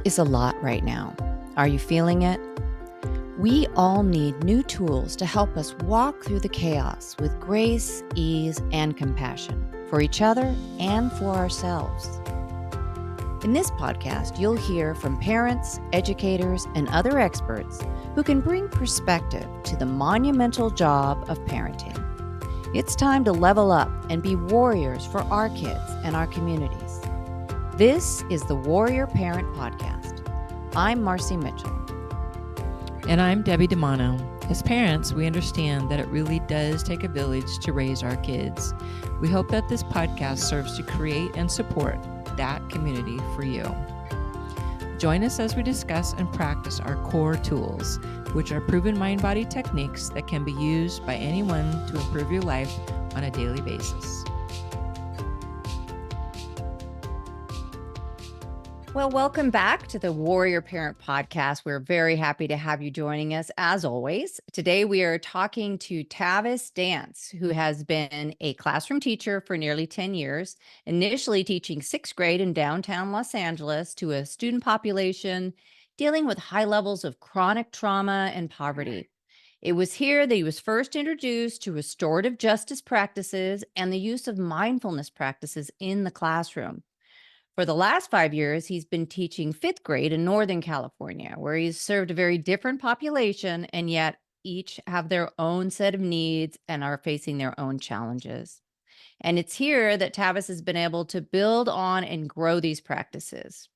is a lot right now. Are you feeling it? We all need new tools to help us walk through the chaos with grace, ease, and compassion for each other and for ourselves. In this podcast, you'll hear from parents, educators, and other experts who can bring perspective to the monumental job of parenting. It's time to level up and be warriors for our kids and our communities. This is the Warrior Parent Podcast. I'm Marci Mitchell. And I'm Debbie DiManno. As parents, we understand that it really does take a village to raise our kids. We hope that this podcast serves to create and support that community for you. Join us as we discuss and practice our core tools, which are proven mind-body techniques that can be used by anyone to improve your life on a daily basis. Well, welcome back to the Warrior Parent Podcast. We're very happy to have you joining us as always. Today we are talking to Tavis Danz, who has been a classroom teacher for nearly 10 years, initially teaching sixth grade in downtown Los Angeles to a student population dealing with high levels of chronic trauma and poverty. It was here that he was first introduced to restorative justice practices and the use of mindfulness practices in the classroom. For the last 5 years, he's been teaching fifth grade in Northern California, where he's served a very different population, and yet each have their own set of needs and are facing their own challenges. And it's here that Tavis has been able to build on and grow these practices.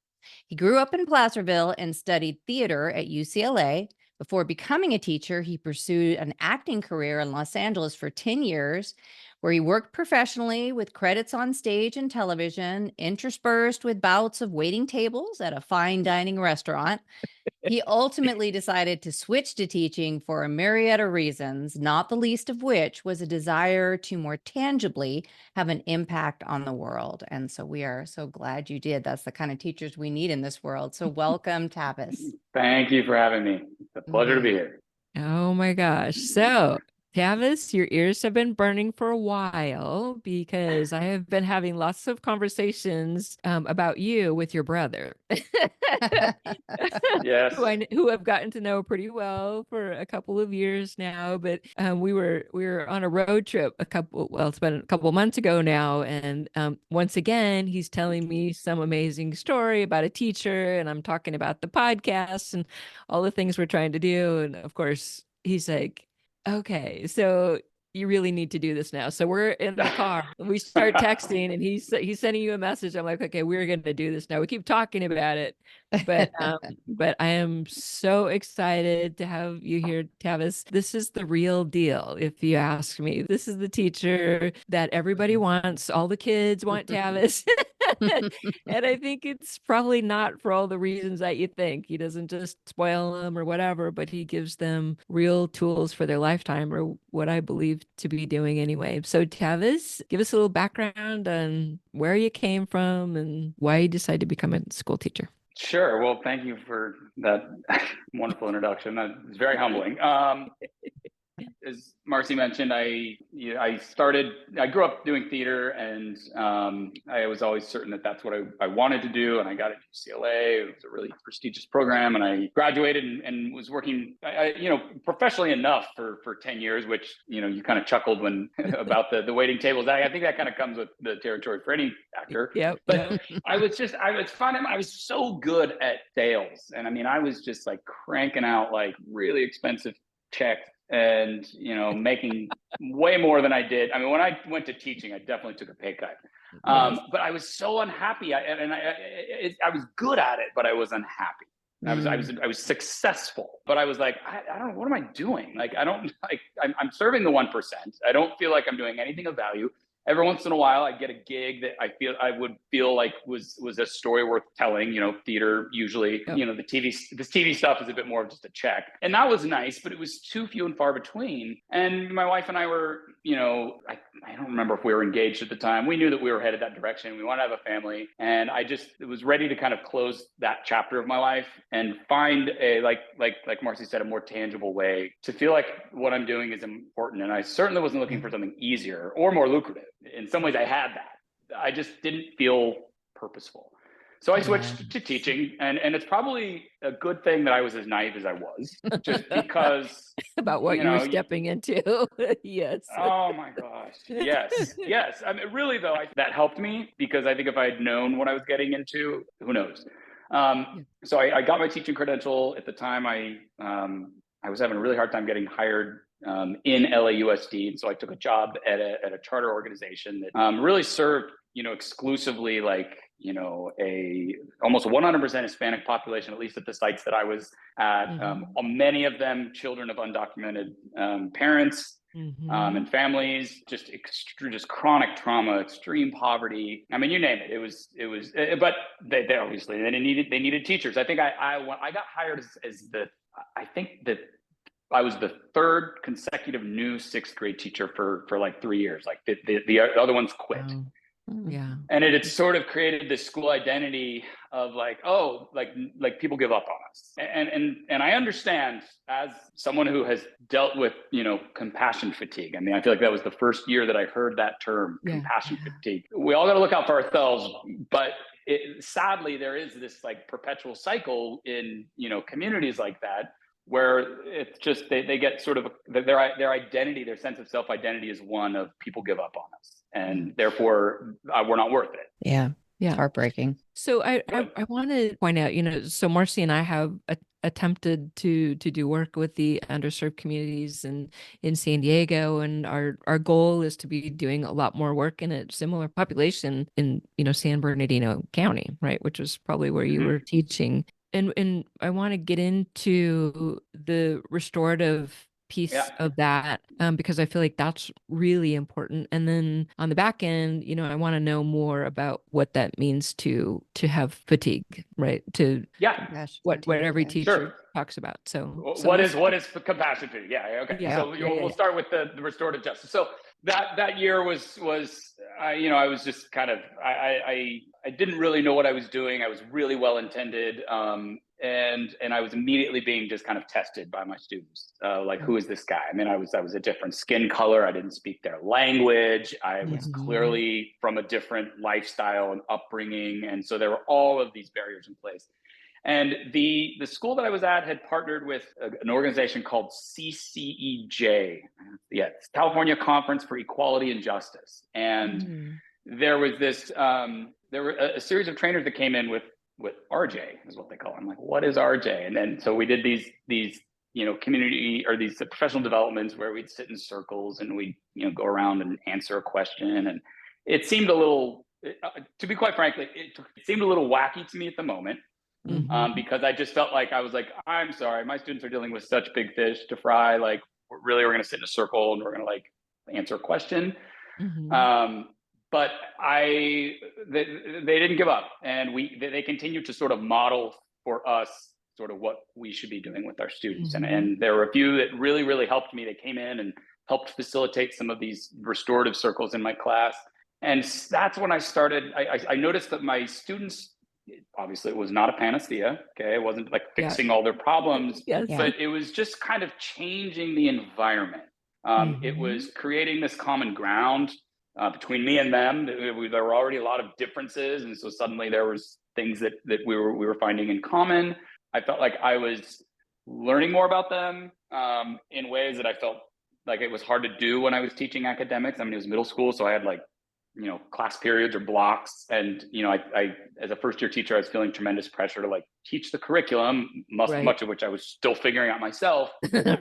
He grew up in Placerville and studied theater at UCLA. Before becoming a teacher, he pursued an acting career in Los Angeles for 10 years, where he worked professionally with credits on stage and television, interspersed with bouts of waiting tables at a fine dining restaurant. He ultimately decided to switch to teaching for a myriad of reasons, not the least of which was a desire to more tangibly have an impact on the world. And so we are so glad you did. That's the kind of teachers we need in this world. So welcome, Tavis. Thank you for having me. It's a pleasure to be here. Oh my gosh. So, Tavis, your ears have been burning for a while because I have been having lots of conversations about you with your brother. Yes. who I've gotten to know pretty well for a couple of years now. But we were on a road trip it's been a couple of months ago now. And once again, he's telling me some amazing story about a teacher, and I'm talking about the podcast and all the things we're trying to do. And of course, he's like, okay, so you really need to do this now. So we're in the car. We start texting, and he's sending you a message. I'm like, okay, we're going to do this now. We keep talking about it, but I am so excited to have you here, Tavis. This is the real deal, if you ask me. This is the teacher that everybody wants. All the kids want Tavis. And I think it's probably not for all the reasons that you think. He doesn't just spoil them or whatever, but he gives them real tools for their lifetime, or what I believe to be doing anyway. So Tavis, give us a little background on where you came from and why you decided to become a school teacher. Sure. Well, thank you for that wonderful introduction. It's very humbling. As Marci mentioned, I grew up doing theater, and I was always certain that that's what I wanted to do. And I got into UCLA. It was a really prestigious program, and I graduated and was working, professionally enough for 10 years, which, you kind of chuckled when about the waiting tables. I think that kind of comes with the territory for any actor. Yep. But I was so good at sales. And I mean, I was just like cranking out like really expensive checks, and making way more than I did. I mean, when I went to teaching, I definitely took a pay cut. But I was so unhappy. I was good at it, but I was unhappy. I was successful, but I was like, I don't know, what am I doing? Like, I'm serving the 1%. I don't feel like I'm doing anything of value. Every once in a while, I get a gig that I would feel like was a story worth telling. Theater usually, the TV stuff is a bit more of just a check, and that was nice, but it was too few and far between. And my wife and I were, I don't remember if we were engaged at the time. We knew that we were headed that direction. We wanted to have a family, and I just was ready to kind of close that chapter of my life and find a like Marci said, a more tangible way to feel like what I'm doing is important. And I certainly wasn't looking for something easier or more lucrative. In some ways, I had that. I just didn't feel purposeful. So I switched to teaching, and it's probably a good thing that I was as naive as I was, just because about what you were stepping into. Yes. Oh my gosh. Yes. Yes. I mean, really though, that helped me, because I think if I had known what I was getting into, who knows? So I got my teaching credential at the time. I was having a really hard time getting hired in LAUSD, and so I took a job at a charter organization that really served, exclusively like, a almost 100% Hispanic population, at least at the sites that I was at. Many of them children of undocumented parents. And families, just chronic trauma, extreme poverty. I mean, you name it. It was. But they obviously they needed teachers. I think I got hired as I think that I was the third consecutive new sixth grade teacher for like 3 years. Like the other ones quit. Wow. Yeah. And it had sort of created this school identity of like, oh, like people give up on us. And I understand, as someone who has dealt with, compassion fatigue. I mean, I feel like that was the first year that I heard that term, compassion fatigue. We all got to look out for ourselves, but sadly, there is this like perpetual cycle in, communities like that, where it's just they get sort of their identity, their sense of self-identity is one of people give up on us, and therefore we're not worth it. Yeah. It's heartbreaking. So I want to point out, so Marci and I have attempted to do work with the underserved communities in San Diego, and our goal is to be doing a lot more work in a similar population in San Bernardino County, right, which is probably where you were teaching. And I want to get into the restorative piece of that, because I feel like that's really important. And then on the back end, I want to know more about what that means to have fatigue, right? What every teacher talks about. So what is compassion fatigue? Yeah. Okay. So we'll start with the restorative justice. So that year was I was just kind of I didn't really know what I was doing. I was really well intended. And I was immediately being just kind of tested by my students. Like, who is this guy? I mean, I was a different skin color. I didn't speak their language. I was clearly from a different lifestyle and upbringing. And so there were all of these barriers in place. And the school that I was at had partnered with an organization called CCEJ. It's California Conference for Equality and Justice. And there was this, there were a series of trainers that came in with RJ, is what they call it. I'm like, what is RJ? And then so we did these community or these professional developments where we'd sit in circles and we'd go around and answer a question. And it seemed a little, to be quite frankly, it seemed a little wacky to me at the moment. Because I just felt like I was like, I'm sorry, my students are dealing with such big fish to fry. Like, we're going to sit in a circle and we're going to like answer a question. But they didn't give up, and they continued to sort of model for us sort of what we should be doing with our students. And there were a few that really, really helped me. They came in and helped facilitate some of these restorative circles in my class. And that's when I started, I noticed that my students, obviously it was not a panacea. Okay. It wasn't like fixing all their problems, but it was just kind of changing the environment. It was creating this common ground between me and them. There were already a lot of differences. And so suddenly there was things that we were finding in common. I felt like I was learning more about them in ways that I felt like it was hard to do when I was teaching academics. I mean, it was middle school. So I had like, class periods or blocks. And, I as a first year teacher, I was feeling tremendous pressure to like teach the curriculum, much of which I was still figuring out myself.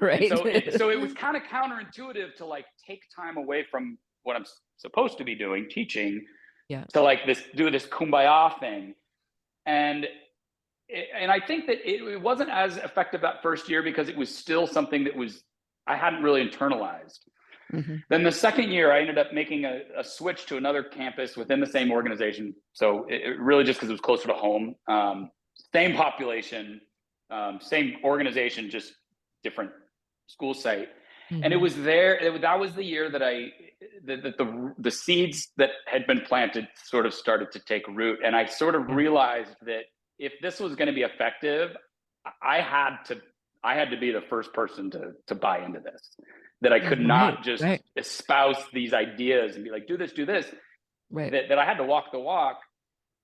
Right. So it was kind of counterintuitive to like take time away from what I'm supposed to be doing, teaching, to like do this kumbaya thing. And I think that it wasn't as effective that first year because it was still something that I hadn't really internalized. Then the second year, I ended up making a switch to another campus within the same organization. So it really just because it was closer to home, same population, same organization, just different school site. And it was that was the year that the seeds that had been planted sort of started to take root. And I sort of realized that if this was going to be effective, I had to be the first person to buy into this, that I could not just espouse these ideas and be like, do this, that I had to walk the walk.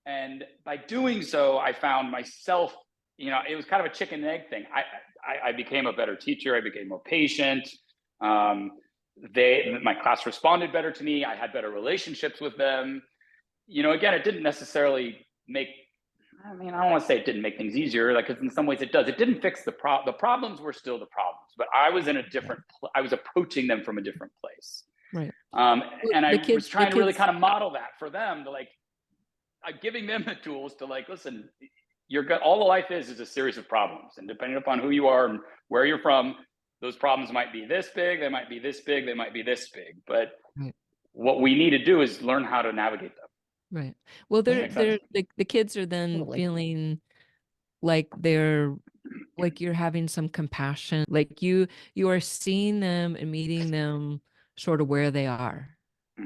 And by doing so, I found myself, it was kind of a chicken and egg thing. I became a better teacher. I became more patient. My class responded better to me. I had better relationships with them. Again, it didn't necessarily I don't want to say it didn't make things easier, like, because in some ways it does. It didn't fix the problems were still the problems, but I was in a different, I was approaching them from a different place. Right. And I was trying to really kind of model that for them, to like, giving them the tools to like, listen, all the life is a series of problems. And depending upon who you are and where you're from, those problems might be this big, they might be this big, they might be this big. But what we need to do is learn how to navigate them. Right. Well, the kids are then feeling like you're having some compassion, like you are seeing them and meeting them sort of where they are,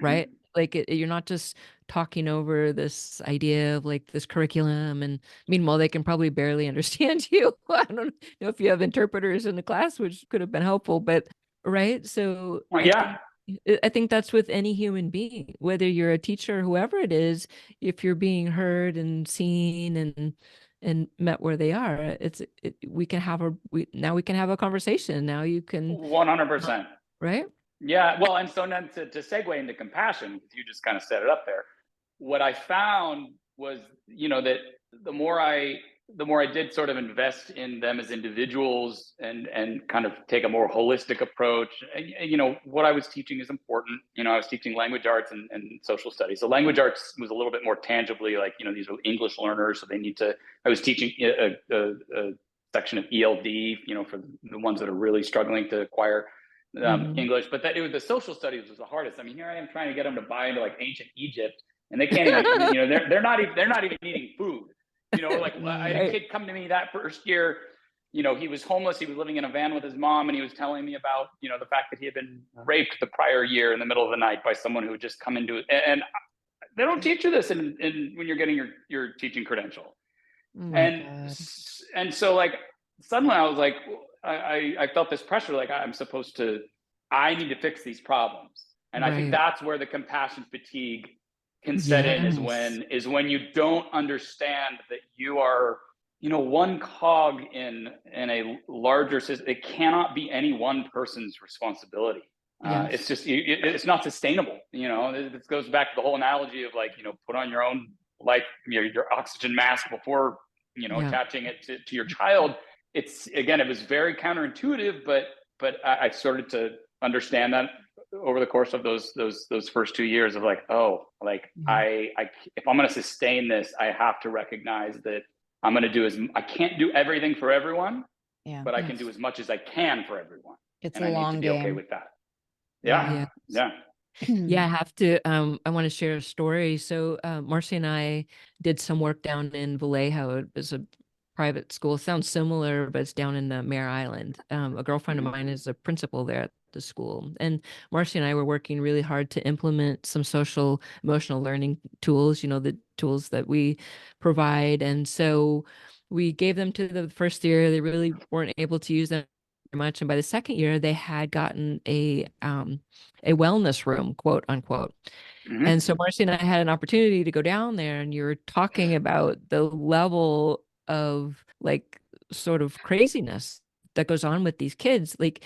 right? Like you're not just talking over this idea of like this curriculum, and meanwhile they can probably barely understand you. I don't know if you have interpreters in the class, which could have been helpful, but right. So I think that's with any human being, whether you're a teacher or whoever it is. If you're being heard and seen and met where they are, we can have a conversation. Now you can 100%. Right. Yeah. Well, and so then to segue into compassion, because you just kind of set it up there. What I found was, that the more I did sort of invest in them as individuals and kind of take a more holistic approach, what I was teaching is important. I was teaching language arts and social studies. So language arts was a little bit more tangibly like, these are English learners. So I was teaching a section of ELD, for the ones that are really struggling to acquire English. But the social studies was the hardest. I mean, here I am trying to get them to buy into like ancient Egypt, and they can't even, they're not even eating food. I had a kid come to me that first year, he was homeless. He was living in a van with his mom, and he was telling me about, the fact that he had been raped the prior year in the middle of the night by someone who had just come into it. And they don't teach you this when you're getting your teaching credential. And so like, suddenly I was like, I felt this pressure, like I need to fix these problems. And I think that's where the compassion fatigue can set in, is when you don't understand that you are, one cog in a larger system. It cannot be any one person's responsibility. It's just, it's not sustainable. This goes back to the whole analogy of like, put on your own, like your oxygen mask before, attaching it to your child. It was very counterintuitive, but I started to understand that over the course of those first 2 years of like, if I'm going to sustain this, I have to recognize that I'm going to I can't do everything for everyone, but I can do as much as I can for everyone. It's a long game. I need to be okay with that. Yeah. I have to, I want to share a story. So Marci and I did some work down in Vallejo. It was a private school. Sounds similar, but it's down in the Mare Island. A girlfriend of mine is a principal there at the school. And Marci and I were working really hard to implement some social emotional learning tools, the tools that we provide. And so we gave them to the first year. They really weren't able to use them much. And by the second year, they had gotten a wellness room, quote unquote. And so Marci and I had an opportunity to go down there, and you're talking about the level of like sort of craziness that goes on with these kids. Like,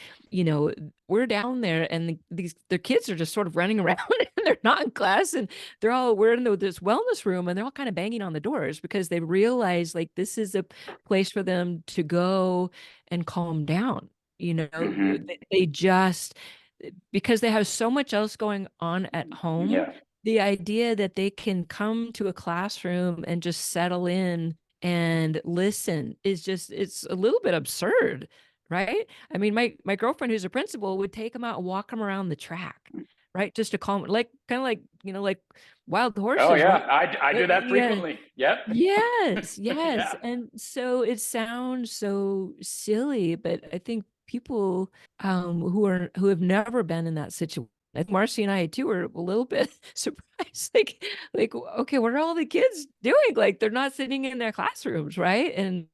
we're down there, and their kids are just sort of running around and they're not in class, and we're in this wellness room, and they're all kind of banging on the doors because they realize like this is a place for them to go and calm down. They just, because they have so much else going on at home, the idea that they can come to a classroom and just settle in and listen is it's a little bit absurd, right? I mean, my girlfriend, who's a principal, would take them out and walk them around the track, right? Just to calm, like kind of like, like wild horses. Oh yeah, right? I do that frequently. Yep. Yes. And so it sounds so silly, but I think people who have never been in that situation, I think Marci and I too were a little bit surprised. Like, okay, what are all the kids doing? Like, they're not sitting in their classrooms, right? And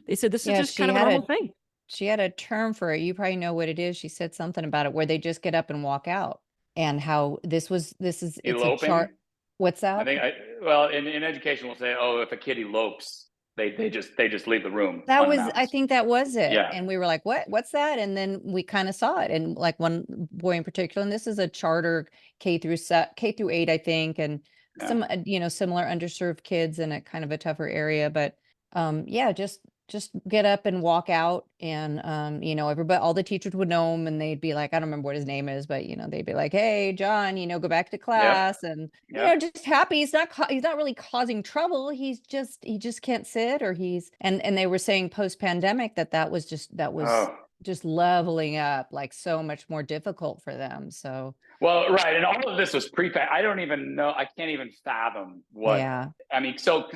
they said this is just kind of a normal thing. She had a term for it. You probably know what it is. She said something about it where they just get up and walk out, and how it's a chart. What's I that? think well, in education we'll say, oh, if a kid elopes, they just leave the room I unannounced. think that was it. Yeah. And we were like, what's that? And then we kind of saw it. And like one boy in particular, and this is a charter K through 8, I think, and Yeah. some, similar underserved kids in a kind of a tougher area. But yeah, just get up and walk out, and everybody, all the teachers would know him, and they'd be like, I don't remember what his name is, but they'd be like, hey John, go back to Yep. class. And Yep. just happy. He's not really causing trouble. He just can't sit, or and they were saying post pandemic that was Oh. just leveling up, like so much more difficult for them. So Well, right. And all of this was I don't even know. I can't even fathom what, yeah, I mean, so,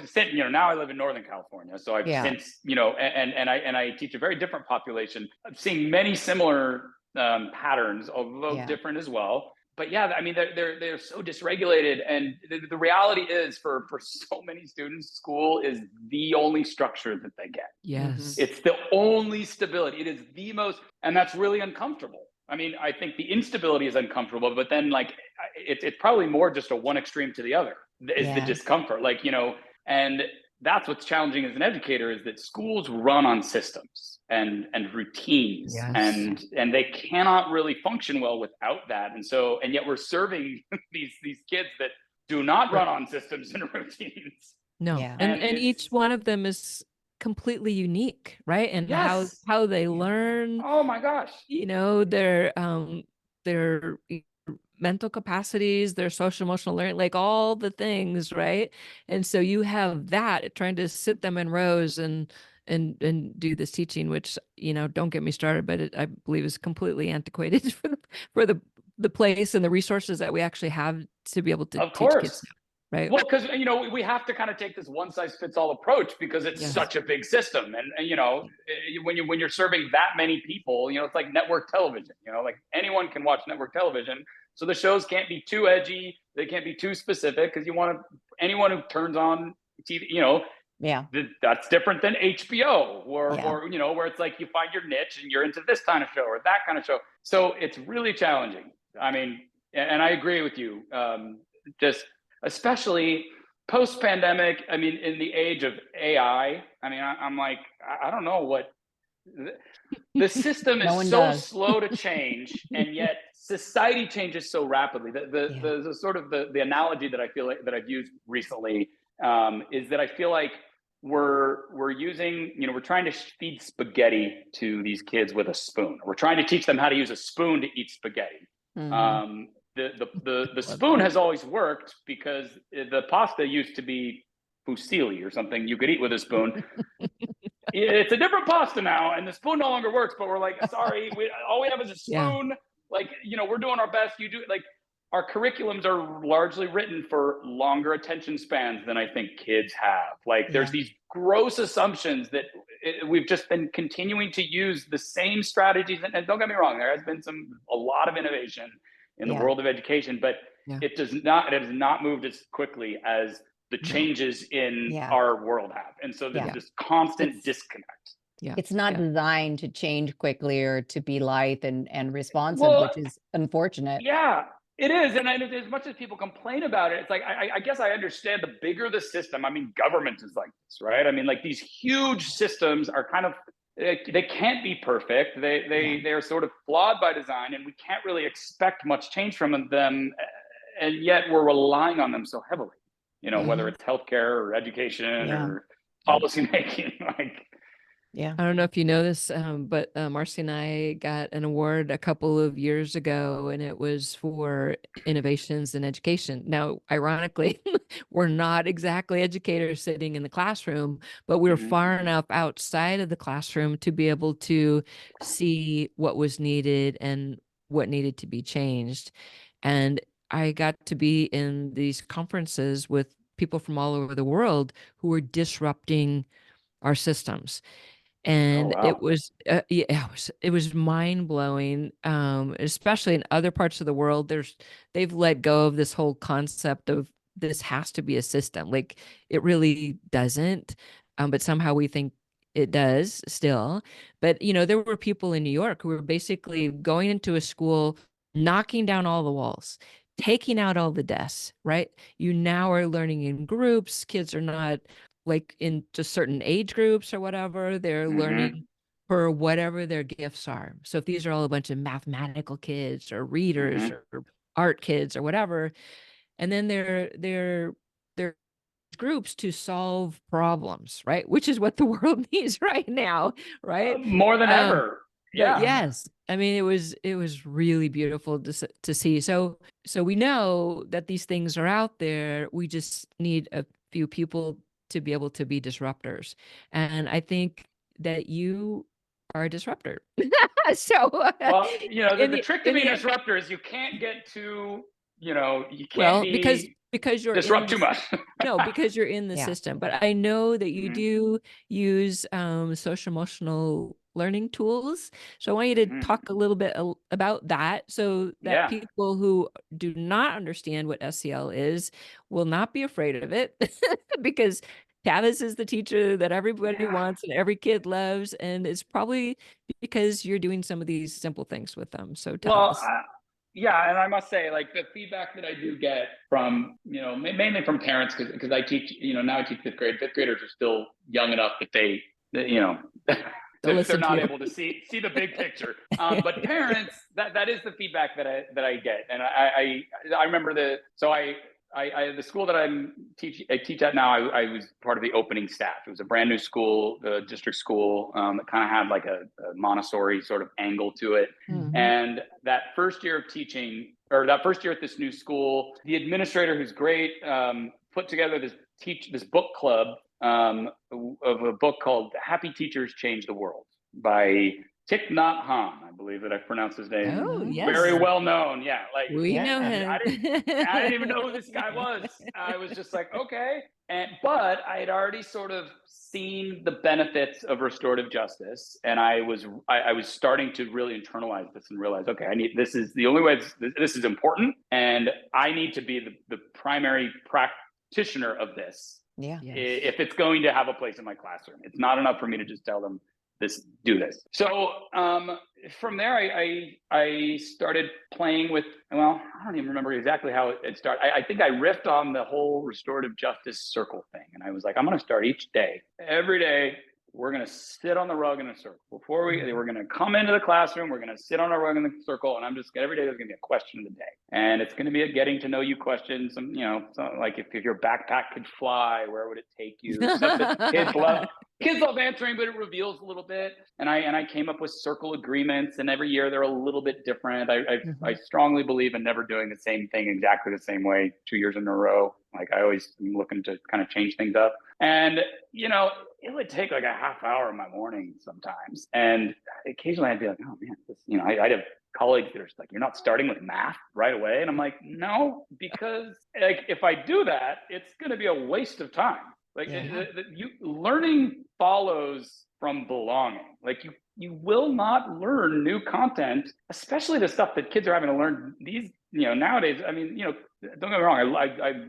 now I live in Northern California. So I've yeah, since, and I teach a very different population. I'm seeing many similar patterns, although yeah, different as well. But yeah, I mean, they're so dysregulated. And the reality is for so many students, school is the only structure that they get. Yes. It's the only stability. It is the most, and that's really uncomfortable. I mean, I think the instability is uncomfortable, but then like it's probably more just a one extreme to the other is the yeah, discomfort. Like, and that's what's challenging as an educator, is that schools run on systems and routines, Yes. and they cannot really function well without that. And yet we're serving these kids that do not run on systems and routines. No. yeah, And each one of them is completely unique, right? And Yes. how they learn, Oh my gosh. their mental capacities, their social emotional learning, like all the things, right? And so you have that trying to sit them in rows and do this teaching, which, don't get me started, but I believe is completely antiquated for the place and the resources that we actually have to be able to Of teach course. kids now. Right. Well, because we have to kind of take this one size fits all approach because it's Yes. such a big system, and when you're serving that many people, it's like network television. Like anyone can watch network television, so the shows can't be too edgy, they can't be too specific, because anyone who turns on TV, yeah, that's different than HBO, or Yeah. or where it's like you find your niche and you're into this kind of show or that kind of show. So it's really challenging. I mean, and I agree with you. Just especially post-pandemic. I mean, in the age of AI, I mean, I'm like, I don't know what the system No is one so does. slow to change, and yet society changes so rapidly. The sort of the analogy that I feel like that I've used recently is that I feel like we're using, we're trying to feed spaghetti to these kids with a spoon. We're trying to teach them how to use a spoon to eat spaghetti. Mhm. The spoon has always worked because the pasta used to be fusilli or something you could eat with a spoon. It's a different pasta now, and the spoon no longer works. But we're like, sorry, all we have is a spoon. Yeah. Like, we're doing our best. You do like our curriculums are largely written for longer attention spans than I think kids have. Like, there's these gross assumptions that we've just been continuing to use the same strategies. And don't get me wrong, there has been a lot of innovation in the world of education, but it has not moved as quickly as the changes in our world have. And so there's this constant disconnect. Yeah. It's not designed to change quickly or to be lithe and responsive, which is unfortunate. Yeah, it is. And as much as people complain about it, it's like, I guess I understand the bigger the system. I mean, government is like this, right? I mean, like these huge systems are kind of, they can't be perfect. They're sort of flawed by design, and we can't really expect much change from them. And yet we're relying on them so heavily, whether it's healthcare or education or policymaking. I don't know if you know this, but Marci and I got an award a couple of years ago, and it was for innovations in education. Now, ironically, we're not exactly educators sitting in the classroom, but we were far enough outside of the classroom to be able to see what was needed and what needed to be changed. And I got to be in these conferences with people from all over the world who were disrupting our systems. And it was it was mind-blowing, especially in other parts of the world. They've let go of this whole concept of this has to be a system. Like, it really doesn't, but somehow we think it does still. But there were people in New York who were basically going into a school, knocking down all the walls, taking out all the desks, right? You now are learning in groups. Kids are not like in just certain age groups or whatever. They're learning for whatever their gifts are. So if these are all a bunch of mathematical kids or readers or art kids or whatever, and then they're groups to solve problems, right? Which is what the world needs right now, right? More than ever. But Yeah. yes, I mean, it was really beautiful to see. So we know that these things are out there. We just need a few people to be able to be disruptors. And I think that you are a disruptor. So, well, you know, the the, trick to being a disruptor is you can't get too, you know, you can't because you're disrupt too much. No, because you're in the system. But I know that you do use social emotional learning tools. So I want you to talk a little bit about that so that people who do not understand what SEL is will not be afraid of it because Tavis is the teacher that everybody wants and every kid loves. And it's probably because you're doing some of these simple things with them. So tell us. Yeah, and I must say, like, the feedback that I do get from, you know, mainly from parents, because I teach, you know, now I teach fifth grade. Fifth graders are still young enough that they you know, they're not able to see the big picture. But parents, that is the feedback that I get, and I remember the school that I teach at now. I was part of the opening staff. It was a brand new school, the district school, that kind of had like a Montessori sort of angle to it. And that first year of teaching, or that first year at this new school, the administrator, who's great, put together this book club of a book called "Happy Teachers Change the World" by Thich Nhat Hanh. I believe that I pronounced his name. Oh, yes. Very well known. Yeah, like we know him. I didn't even know who this guy was. I was just like, okay. But I had already sort of seen the benefits of restorative justice, and I was starting to really internalize this and realize, okay, this is the only way. This is important, and I need to be the primary practitioner of this. Yeah. If it's going to have a place in my classroom, it's not enough for me to just tell them do this. So from there, I started playing with, well, I don't even remember exactly how it started. I think I riffed on the whole restorative justice circle thing. And I was like, I'm going to start every day, we're going to sit on the rug in a circle. We're going to come into the classroom, we're going to sit on a rug in the circle, and every day there's going to be a question of the day. And it's going to be a getting to know you question. Some, you know, like if your backpack could fly, where would it take you? Stuff that kids love. Kids love answering, but it reveals a little bit. And I came up with circle agreements, and every year they're a little bit different. I strongly believe in never doing the same thing exactly the same way 2 years in a row. Like, I always am looking to kind of change things up. And, you know, it would take like a half hour of my morning sometimes. And occasionally I'd be like, oh man, you know, I'd have colleagues that are just like, you're not starting with math right away. And I'm like, no, because like if I do that, it's going to be a waste of time. Like learning follows from belonging. Like you will not learn new content, especially the stuff that kids are having to learn these, you know, nowadays. I mean, you know, don't get me wrong.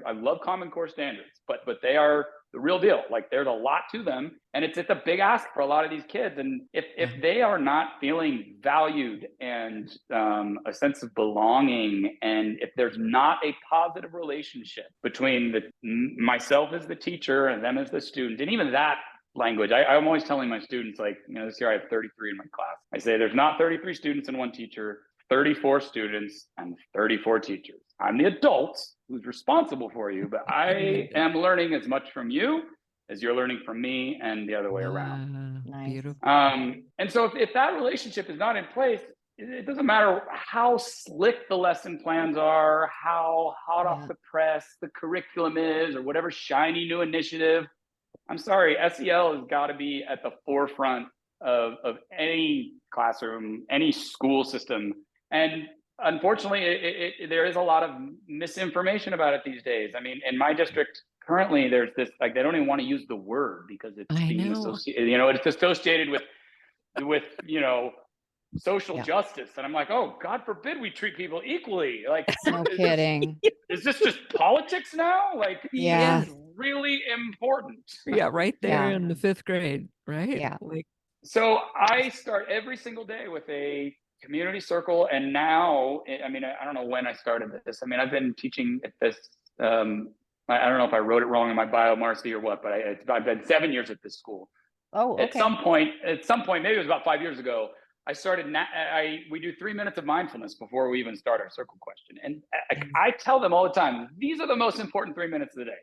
I love Common Core standards, but they are the real deal. Like, there's a lot to them, and it's a big ask for a lot of these kids. And if they are not feeling valued and a sense of belonging, and if there's not a positive relationship between myself as the teacher and them as the student, and even that language, I'm always telling my students, like, you know, this year I have 33 in my class. I say there's not 33 students and one teacher, 34 students and 34 teachers. I'm the adult who's responsible for you, but I am learning as much from you as you're learning from me, and the other way around. Nice. Beautiful. And so if that relationship is not in place, it doesn't matter how slick the lesson plans are, how hot off the press the curriculum is, or whatever shiny new initiative. I'm sorry, SEL has got to be at the forefront of any classroom, any school system. And unfortunately, there is a lot of misinformation about it these days. I mean, in my district currently, there's this, like, they don't even want to use the word because it's being associated, you know, it's associated with, you know, social justice. And I'm like, oh, God forbid we treat people equally. Like, no kidding. Is this just politics now? Like, yeah, it's really important. Yeah, right there in the fifth grade, right? Yeah. Like, so I start every single day with a community circle. And now, I mean, I don't know when I started this. I mean, I've been teaching at this, I don't know if I wrote it wrong in my bio, Marci, or what, but I've been 7 years at this school. Oh, okay. At some point, maybe it was about 5 years ago, I started, we do 3 minutes of mindfulness before we even start our circle question. And I tell them all the time, these are the most important 3 minutes of the day.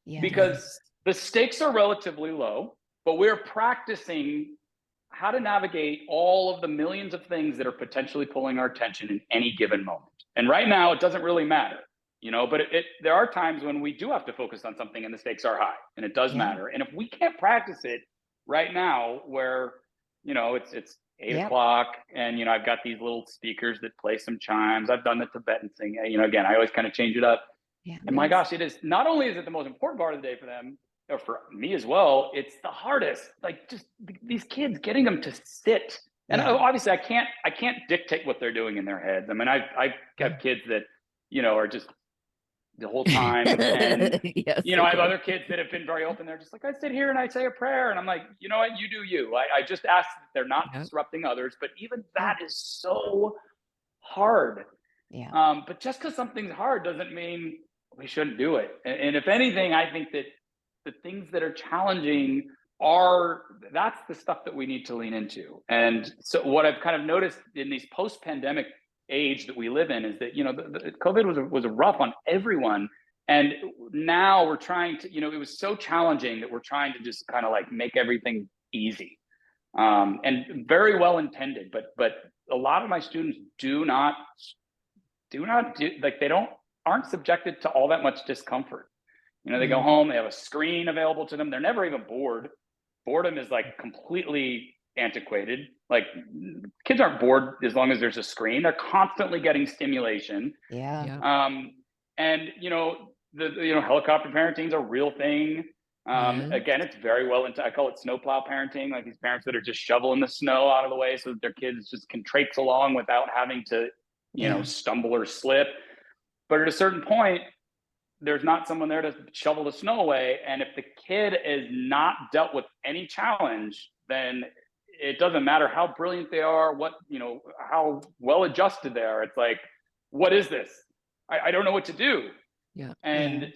Yeah. Because the stakes are relatively low, but we're practicing how to navigate all of the millions of things that are potentially pulling our attention in any given moment. And right now, it doesn't really matter, you know, but there are times when we do have to focus on something and the stakes are high, and it does matter. And if we can't practice it right now, where, you know, it's 8 o'clock, and, you know, I've got these little speakers that play some chimes. I've done the Tibetan thing, you know, again, I always kind of change it up. Yeah. And my gosh, it is, not only is it the most important part of the day for them, or for me as well, it's the hardest. Like, just these kids, getting them to sit. And obviously I can't dictate what they're doing in their heads. I mean, I've got kids that, you know, are just the whole time. And, yes, you know, I have other kids that have been very open. They're just like, I sit here and I say a prayer. And I'm like, you know what, you do you. I just ask that they're not disrupting others. But even that is so hard. Yeah. But just because something's hard doesn't mean we shouldn't do it. And if anything, I think that the things that are challenging that's the stuff that we need to lean into. And so what I've kind of noticed in these post-pandemic age that we live in is that, you know, the COVID was rough on everyone. And now we're trying to, you know, it was so challenging that we're trying to just kind of like make everything easy. And very well intended, but a lot of my students do not like, aren't subjected to all that much discomfort. You know, they go home, they have a screen available to them. They're never even bored. Boredom is like completely antiquated. Like, kids aren't bored as long as there's a screen. They're constantly getting stimulation. Yeah. And, you know, helicopter parenting is a real thing. Again, it's very well into, I call it snowplow parenting, like these parents that are just shoveling the snow out of the way so that their kids just can traipse along without having to, you know, stumble or slip. But at a certain point, there's not someone there to shovel the snow away. And if the kid is not dealt with any challenge, then it doesn't matter how brilliant they are, what, you know, how well adjusted they are. It's like, what is this? I don't know what to do. Yeah. And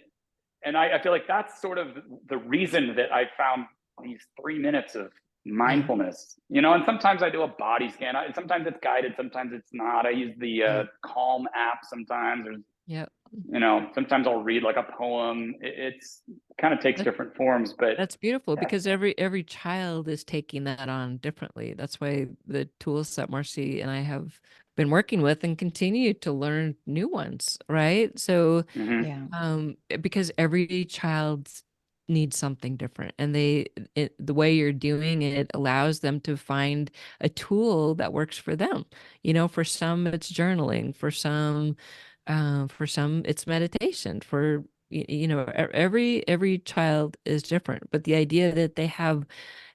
I feel like that's sort of the reason that I found these 3 minutes of mindfulness, you know, and sometimes I do a body scan. Sometimes it's guided, sometimes it's not. I use the Calm app sometimes. You know, sometimes I'll read like a poem. It's kind of takes different forms, but that's beautiful because every child is taking that on differently. That's why the tools that Marci and I have been working with and continue to learn new ones, right? So because every child needs something different, and the way you're doing it allows them to find a tool that works for them. You know, for some it's journaling, for some it's meditation, for, you know, every child is different, but the idea that they have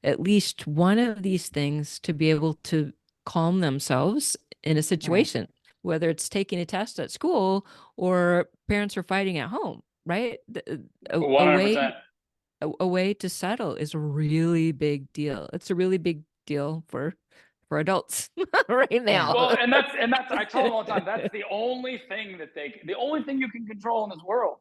at least one of these things to be able to calm themselves in a situation, whether it's taking a test at school or parents are fighting at home, right? 100%. A way to settle is a really big deal. It's a really big deal for adults right now. Well, and that's I tell them all the time, that's the only thing you can control in this world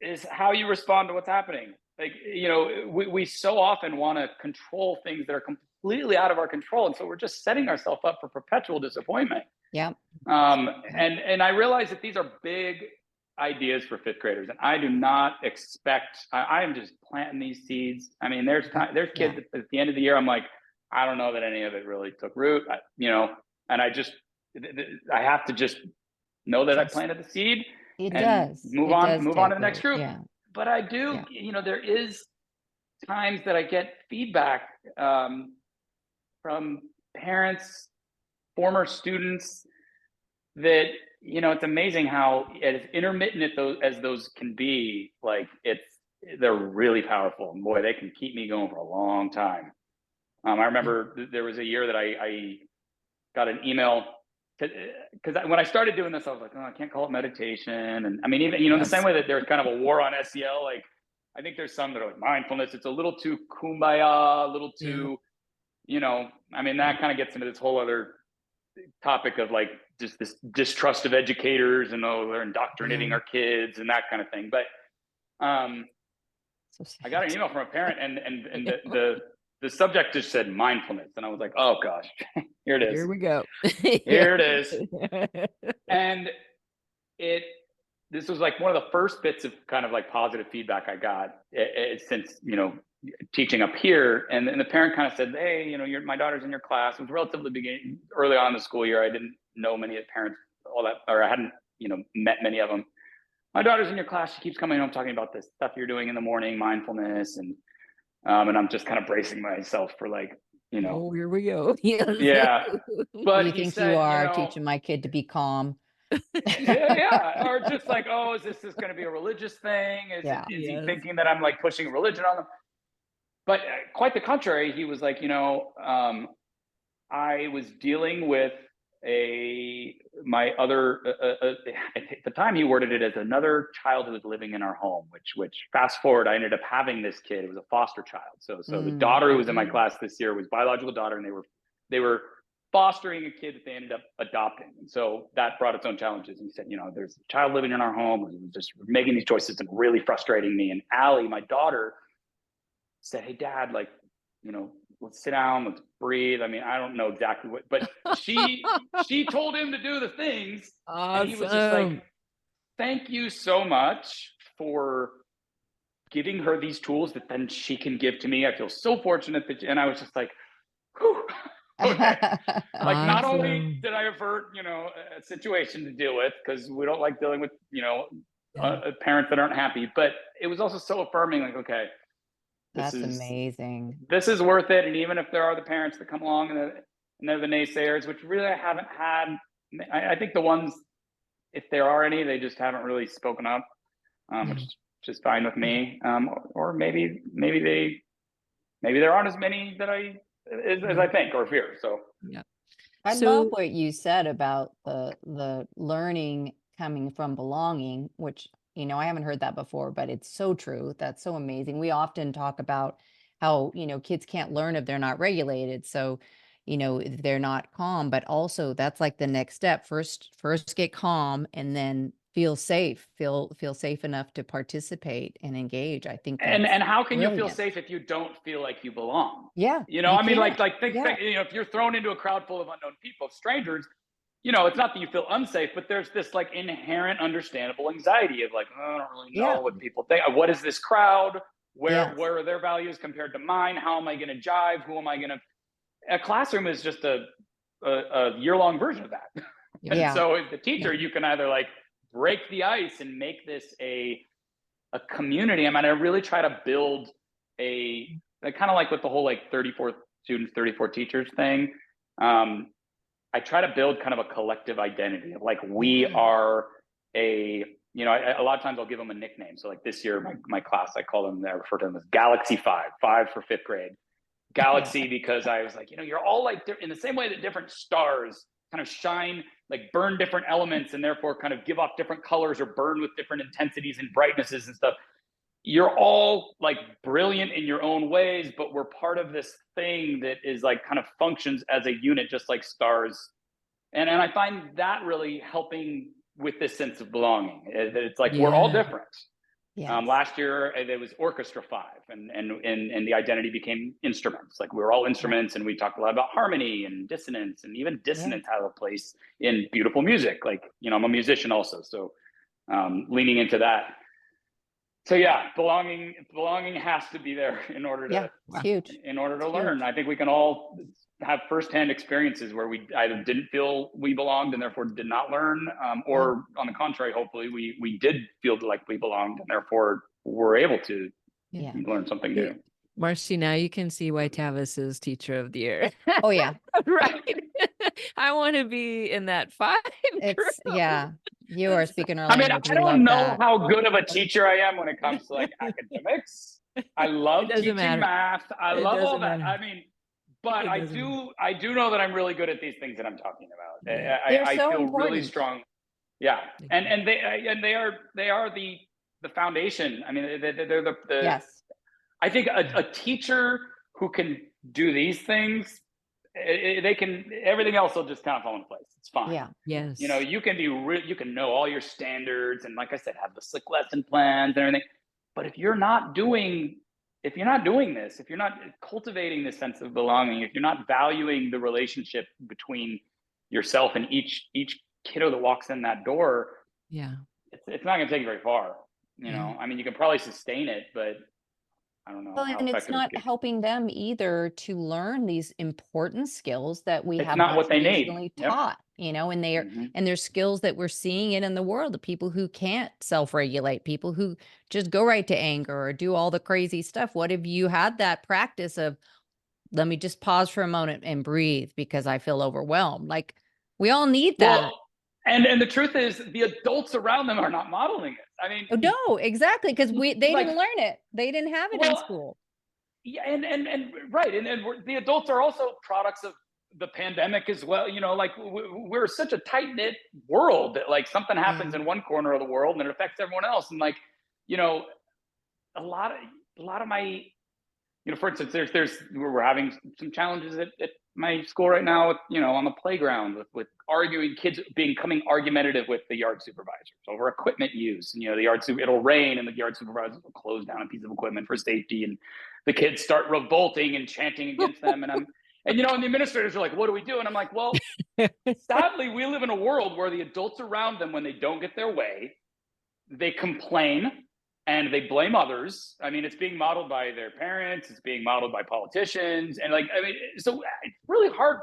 is how you respond to what's happening. Like, you know, we so often want to control things that are completely out of our control, and so we're just setting ourselves up for perpetual disappointment. And I realize that these are big ideas for fifth graders, and I do not expect, I am just planting these seeds. I mean, there's kids at the end of the year, I'm like, I don't know that any of it really took root, you know, and I have to just know that I planted the seed. Move on to the next group. But I do, you know, there is times that I get feedback from parents, former students, that, you know, it's amazing how, as intermittent as those can be, like, they're really powerful. And boy, they can keep me going for a long time. I remember there was a year that I got an email, because when I started doing this, I was like, oh, I can't call it meditation. And I mean, even, you know, in the same way that there's kind of a war on SEL, like, I think there's some that are like mindfulness. It's a little too kumbaya, a little too, you know, I mean, that kind of gets into this whole other topic of like just this distrust of educators and they're indoctrinating our kids and that kind of thing. But So I got an email from a parent and the subject just said mindfulness. And I was like, oh gosh, here it is. Here we go. Here it is. And this was like one of the first bits of kind of like positive feedback I got since, teaching up here. And the parent kind of said, hey, my daughter's in your class. It was relatively early on in the school year. I didn't know many of the parents, all that, or I hadn't, met many of them. My daughter's in your class. She keeps coming home talking about this stuff you're doing in the morning, mindfulness. And I'm just kind of bracing myself for like, Oh, here we go. Yes. Yeah. But you think you are teaching my kid to be calm? yeah. Or just like, oh, is this going to be a religious thing? Is he thinking that I'm like pushing religion on them? But quite the contrary, he was like, I was dealing with my other, at the time he worded it as another child who was living in our home, which fast forward, I ended up having this kid. It was a foster child. So the daughter who was in my class this year was biological daughter, and they were fostering a kid that they ended up adopting. And so that brought its own challenges. And he said, there's a child living in our home who was just making these choices and really frustrating me. And Allie, my daughter, said, hey, Dad, like, let's sit down, let's breathe. I mean, I don't know exactly what, but she told him to do the things. Awesome. And he was just like, thank you so much for giving her these tools that then she can give to me. I feel so fortunate that, and I was just like, whew, okay. Like, not only did I avert, a situation to deal with, because we don't like dealing with, parents that aren't happy, but it was also so affirming, like, okay, that's amazing. This is worth it. And even if there are the parents that come along and they're the naysayers, which really I haven't had, I think the ones, if there are any, they just haven't really spoken up, which is just fine with me. Or maybe there aren't as many that as I think or fear. So yeah. I love what you said about the learning coming from belonging, which I haven't heard that before, but it's so true. That's so amazing. We often talk about how, kids can't learn if they're not regulated. So, if they're not calm, but also that's like the next step. First get calm and then feel safe enough to participate and engage. I think and how can brilliant. You feel safe if you don't feel like you belong? Yeah. I mean, think, if you're thrown into a crowd full of unknown people, strangers, it's not that you feel unsafe, but there's this like inherent understandable anxiety of like, oh, I don't really know what people think. What is this crowd? Where are their values compared to mine? How am I going to jive? Who am I going to? A classroom is just a year-long version of that. And so as the teacher, you can either like break the ice and make this a community. I mean, I really try to build kind of like with the whole like 34 students, 34 teachers thing. I try to build kind of a collective identity of like, we are a lot of times I'll give them a nickname. So like this year, my class, I refer to them as Galaxy 5 for fifth grade. Galaxy, because I was like, you're all like in the same way that different stars kind of shine, like burn different elements and therefore kind of give off different colors or burn with different intensities and brightnesses and stuff. You're all like brilliant in your own ways, but we're part of this thing that is like kind of functions as a unit, just like stars. And I find that really helping with this sense of belonging. It's like, we're all different. Yes. Last year it was Orchestra 5 and the identity became instruments. Like we were all instruments and we talked a lot about harmony and dissonance, and even dissonance has a place in beautiful music. Like, I'm a musician also. So leaning into that. So belonging has to be there in order to huge. In order to learn. I think we can all have firsthand experiences where we either didn't feel we belonged and therefore did not learn, or on the contrary, hopefully we did feel like we belonged and therefore were able to learn something new. Marci, now you can see why Tavis is Teacher of the Year. Oh yeah, right. I want to be in that 5 group. You are speaking our language. I mean, I don't know how good of a teacher I am when it comes to like academics. I love teaching math. I love all that. I mean, but I do know that I'm really good at these things that I'm talking about. I feel important. Really strong. Yeah, and they are the foundation. I mean, they're the yes. I think a teacher who can do these things they can, everything else will just kind of fall in place. It's fine. Yeah. Yes. You know, you can you can know all your standards, and like I said, have the slick lesson plans and everything. But if you're not doing this, if you're not cultivating this sense of belonging, if you're not valuing the relationship between yourself and each kiddo that walks in that door, Yeah. it's not going to take you very far. You Yeah. know, I mean, you can probably sustain it, but I don't know Well, how and it's effective not it's helping them either to learn these important skills that we It's have not not what they need. traditionally Yep. taught, you know, and Mhm. there's skills that we're seeing it in the world, the people who can't self-regulate, people who just go right to anger or do all the crazy stuff. What if you had that practice of, let me just pause for a moment and breathe because I feel overwhelmed? Like, we all need that. Well, and the truth is, the adults around them are not modeling it. I mean, Oh, no, exactly, because they like, didn't learn it. They didn't have it in well, school. yeah, and right, and the adults are also products of the pandemic as well. You know, like we're such a tight knit world that like something happens Yeah. in one corner of the world and it affects everyone else. And like, you know, a lot of my, you know, for instance, we're having some challenges at my school right now with, you know, on the playground with arguing, kids becoming argumentative with the yard supervisors over equipment use. And, you know, it'll rain and the yard supervisors will close down a piece of equipment for safety, and the kids start revolting and chanting against them. And you know, and the administrators are like, what do we do? And I'm like, well, sadly, we live in a world where the adults around them, when they don't get their way, they complain and they blame others. I mean, it's being modeled by their parents, it's being modeled by politicians, and like, I mean, so it's really hard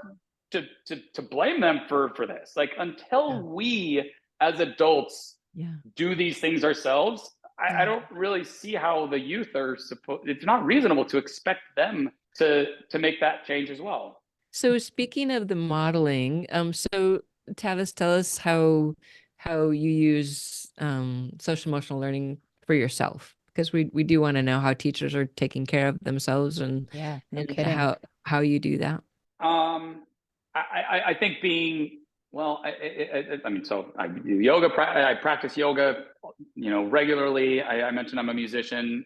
to blame them for this. Like, until we as adults do these things ourselves, I don't really see how the youth are supposed. It's not reasonable to expect them to make that change as well. So speaking of the modeling, so Tavis, tell us how you use social emotional learning for yourself, because we do want to know how teachers are taking care of themselves and No kidding. how you do that. I think being, well, I mean, so I do yoga. I practice yoga, you know, regularly. I mentioned I'm a musician.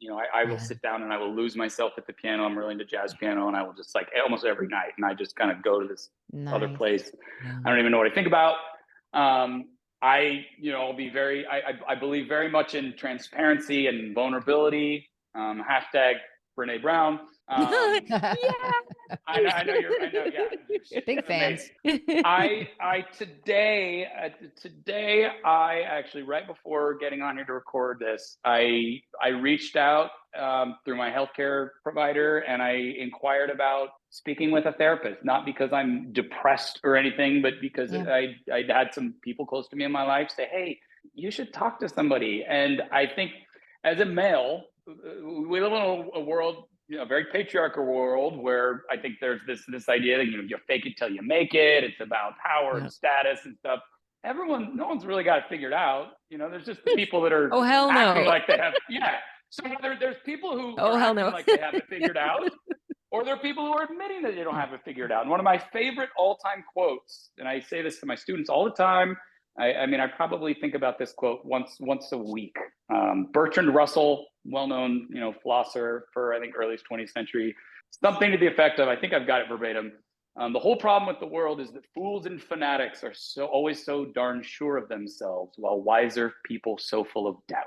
You know, I will sit down and I will lose myself at the piano. I'm really into jazz piano, and I will just, like, almost every night, and I just kind of go to this other place. I don't even know what I think about. You know, I'll be I believe very much in transparency and vulnerability. Hashtag Brene Brown. Yeah. I know, yeah. Big fans. Today, I actually, right before getting on here to record this, I reached out through my healthcare provider, and I inquired about speaking with a therapist, not because I'm depressed or anything, but because I had some people close to me in my life say, hey, you should talk to somebody. And I think, as a male, we live in a world, you know, a very patriarchal world, where I think there's this idea that, you know, you fake it till you make it. It's about power and status and stuff. No one's really got it figured out. You know, there's just the people that are acting like they have. Yeah. So there's people who are acting like they have it figured out, or there are people who are admitting that they don't have it figured out. And one of my favorite all-time quotes, and I say this to my students all the time, I mean, I probably think about this quote once a week. Bertrand Russell, well-known, you know, philosopher for, I think, early 20th century, something to the effect of, I think I've got it verbatim. The whole problem with the world is that fools and fanatics are always so darn sure of themselves, while wiser people so full of doubt.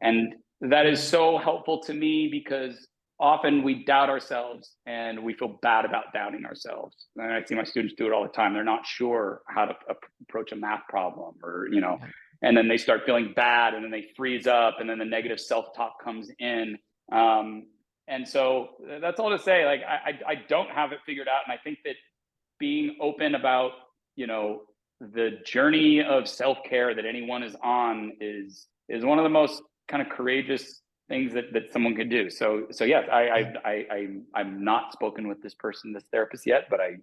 And that is so helpful to me, because often we doubt ourselves and we feel bad about doubting ourselves. And I see my students do it all the time. They're not sure how to approach a math problem, or, you know, and then they start feeling bad, and then they freeze up, and then the negative self-talk comes in. And so that's all to say, like, I don't have it figured out. And I think that being open about, you know, the journey of self-care that anyone is on is one of the most kind of courageous things that someone could do. So yes, I'm not spoken with this therapist yet, but I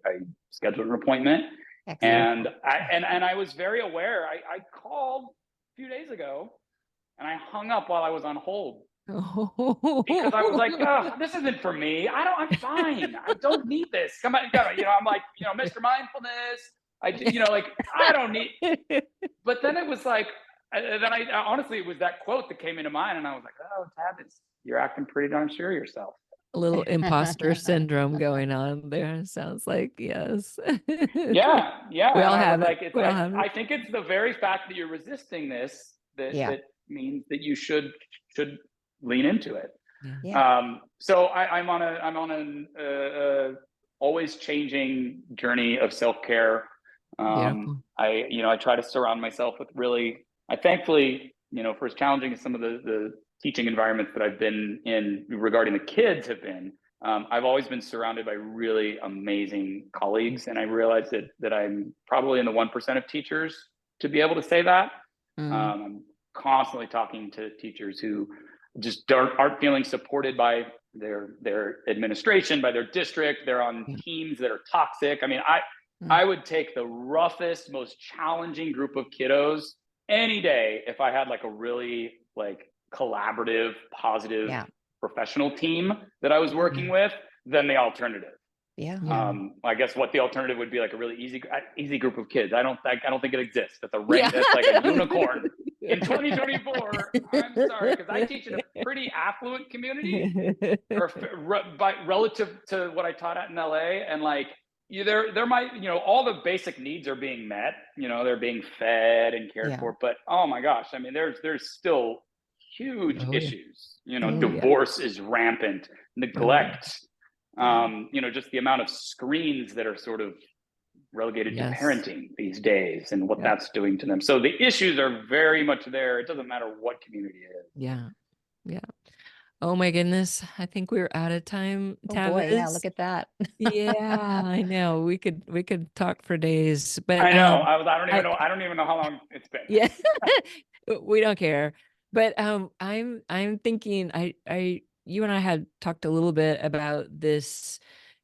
scheduled an appointment. Excellent. And I was very aware. I called a few days ago, and I hung up while I was on hold, because I was like, oh, this isn't for me. I'm fine. I don't need this. Come on, you know, I'm like, you know, Mr. Mindfulness. You know, like, I don't need. But then it was like, honestly, it was that quote that came into mind, and I was like, oh, Tavis, you're acting pretty darn sure of yourself. A little imposter syndrome going on there. Sounds like, yes. Cool. Yeah, yeah. We And all I was have it. like, We all have I it. think it's the very fact that you're resisting this Yeah. that means that you should lean into it. Yeah. Yeah. So I'm on an always changing journey of self-care. Beautiful. I try to surround myself with I thankfully, for as challenging as some of the teaching environments that I've been in regarding the kids have been, I've always been surrounded by really amazing colleagues. And I realized that I'm probably in the 1% of teachers to be able to say that. I'm constantly talking to teachers who just aren't feeling supported by their administration, by their district. They're on teams that are toxic. I mean, I would take the roughest, most challenging group of kiddos any day if I had like a really collaborative, positive, professional team that I was working with than the alternative. Yeah. I guess what the alternative would be, like a really easy group of kids. I don't think it exists. That's that's like a unicorn. In 2024, I'm sorry, because I teach in a pretty affluent community, relative to what I taught at in LA, and there might, all the basic needs are being met, they're being fed and cared for, but oh my gosh, I mean, there's still huge issues. Divorce is rampant, neglect, just the amount of screens that are sort of relegated to parenting these days and what that's doing to them. So the issues are very much there. It doesn't matter what community it is. Yeah. Yeah. Oh my goodness. I think we're out of time, Tavis. Boy, yeah, look at that. Yeah, I know. We could talk for days, but I know. I don't even know how long it's been. Yeah. We don't care. But I'm thinking you and I had talked a little bit about this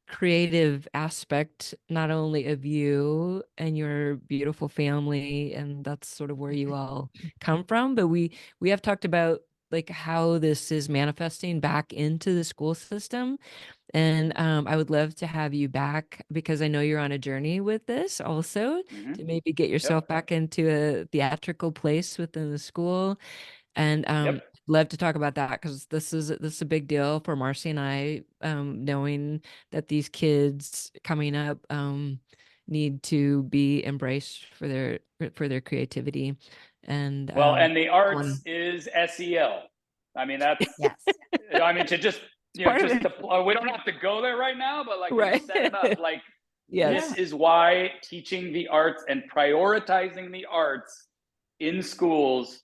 creative aspect, not only of you and your beautiful family, and that's sort of where you all come from, but we have talked about how this is manifesting back into the school system. And I would love to have you back, because I know you're on a journey with this also, to maybe get yourself back into a theatrical place within the school. And love to talk about that, because this is a big deal for Marci and I, knowing that these kids coming up need to be embraced for their creativity. And and the arts is SEL. I mean, that's I mean, to just we don't have to go there right now, but set it up. This is why teaching the arts and prioritizing the arts in schools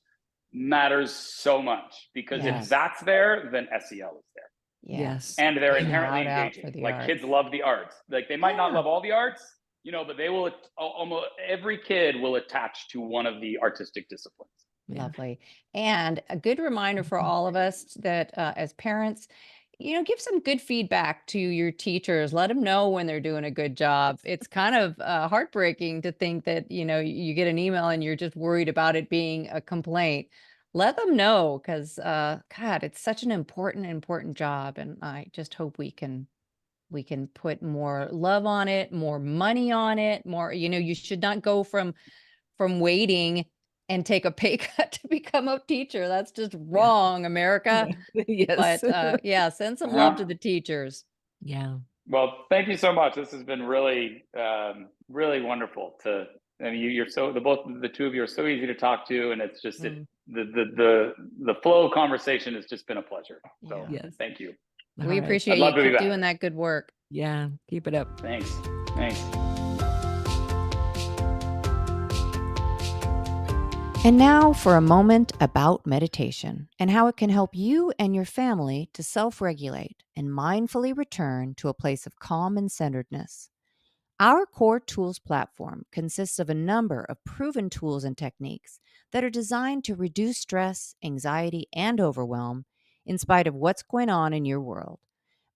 matters so much, because if that's there, then SEL is there. Yes. And they're inherently engaging. Kids love the arts. They might not love all the arts, but they will, almost every kid will attach to one of the artistic disciplines. Lovely. And a good reminder for all of us that as parents, give some good feedback to your teachers. Let them know when they're doing a good job. It's kind of heartbreaking to think that, you get an email and you're just worried about it being a complaint. Let them know, because God, it's such an important job. And I just hope we can put more love on it, more money on it, more, you should not go from waiting and take a pay cut to become a teacher. That's just wrong, America. Yes. But send some love to the teachers. Yeah. Well, thank you so much. This has been really, really wonderful you're the two of you are so easy to talk to, and it's just the flow of conversation has just been a pleasure. So thank you. We appreciate you. Keep doing that good work. Yeah. Keep it up. Thanks. And now for a moment about meditation and how it can help you and your family to self-regulate and mindfully return to a place of calm and centeredness. Our Cour Tools platform consists of a number of proven tools and techniques that are designed to reduce stress, anxiety, and overwhelm in spite of what's going on in your world.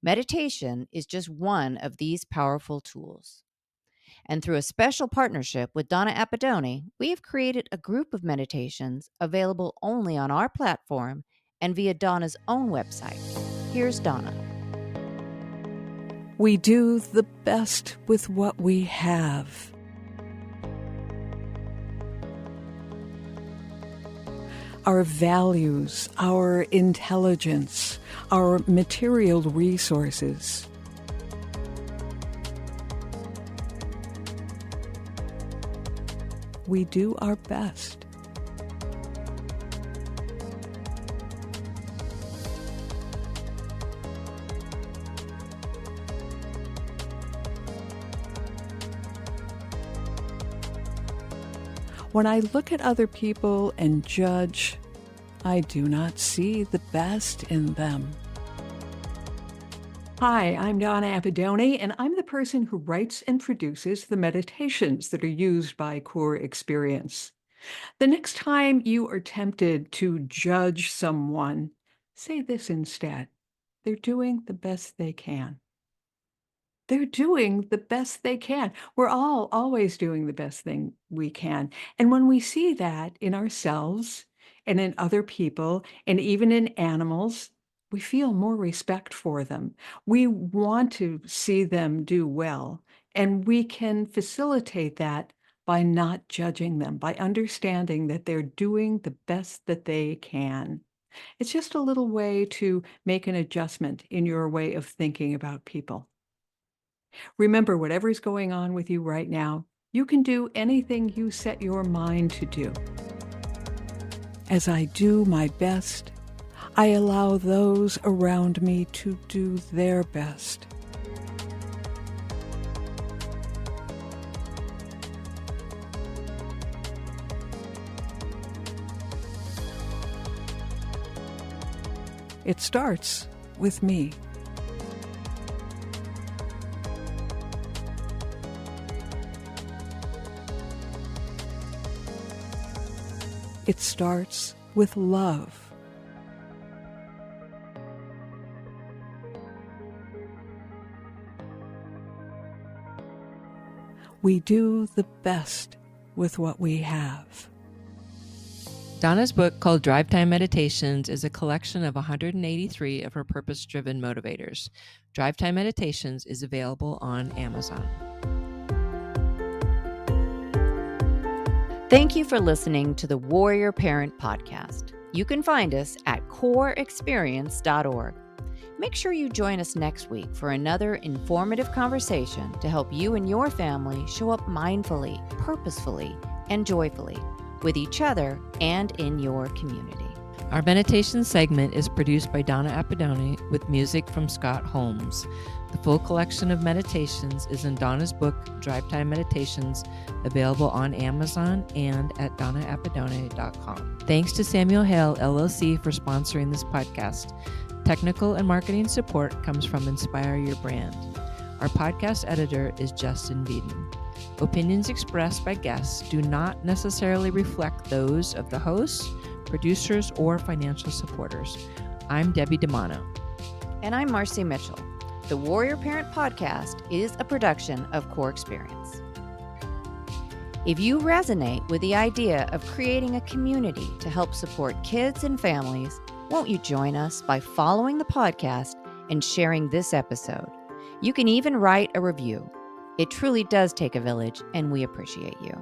Meditation is just one of these powerful tools. And through a special partnership with Donna Appadoni, we have created a group of meditations available only on our platform and via Donna's own website. Here's Donna. We do the best with what we have. our values, our intelligence, our material resources. We do our best. When I look at other people and judge, I do not see the best in them. Hi, I'm Donna Appadoni, and I'm the person who writes and produces the meditations that are used by Cour Experience. The next time you are tempted to judge someone, say this instead: they're doing the best they can. They're doing the best they can. We're all always doing the best thing we can. And when we see that in ourselves and in other people and even in animals, we feel more respect for them. We want to see them do well, and we can facilitate that by not judging them, by understanding that they're doing the best that they can. It's just a little way to make an adjustment in your way of thinking about people. Remember, whatever's going on with you right now, you can do anything you set your mind to do. As I do my best, I allow those around me to do their best. It starts with me. It starts with love. We do the best with what we have. Donna's book, called Drive Time Meditations, is a collection of 183 of her purpose-driven motivators. Drive Time Meditations is available on Amazon. Thank you for listening to the Warrior Parent Podcast. You can find us at courexperience.org. Make sure you join us next week for another informative conversation to help you and your family show up mindfully, purposefully, and joyfully with each other and in your community. Our meditation segment is produced by Donna Appadoni with music from Scott Holmes. The full collection of meditations is in Donna's book, Drive Time Meditations, available on Amazon and at donnaappadoni.com. Thanks to Samuel Hale, LLC, for sponsoring this podcast. Technical and marketing support comes from Inspire Your Brand. Our podcast editor is Justin Beeden. Opinions expressed by guests do not necessarily reflect those of the hosts, producers, or financial supporters. I'm Debbie DiManno. And I'm Marci Mitchell. The Warrior Parent Podcast is a production of Cour Experience. If you resonate with the idea of creating a community to help support kids and families, won't you join us by following the podcast and sharing this episode? You can even write a review. It truly does take a village, and we appreciate you.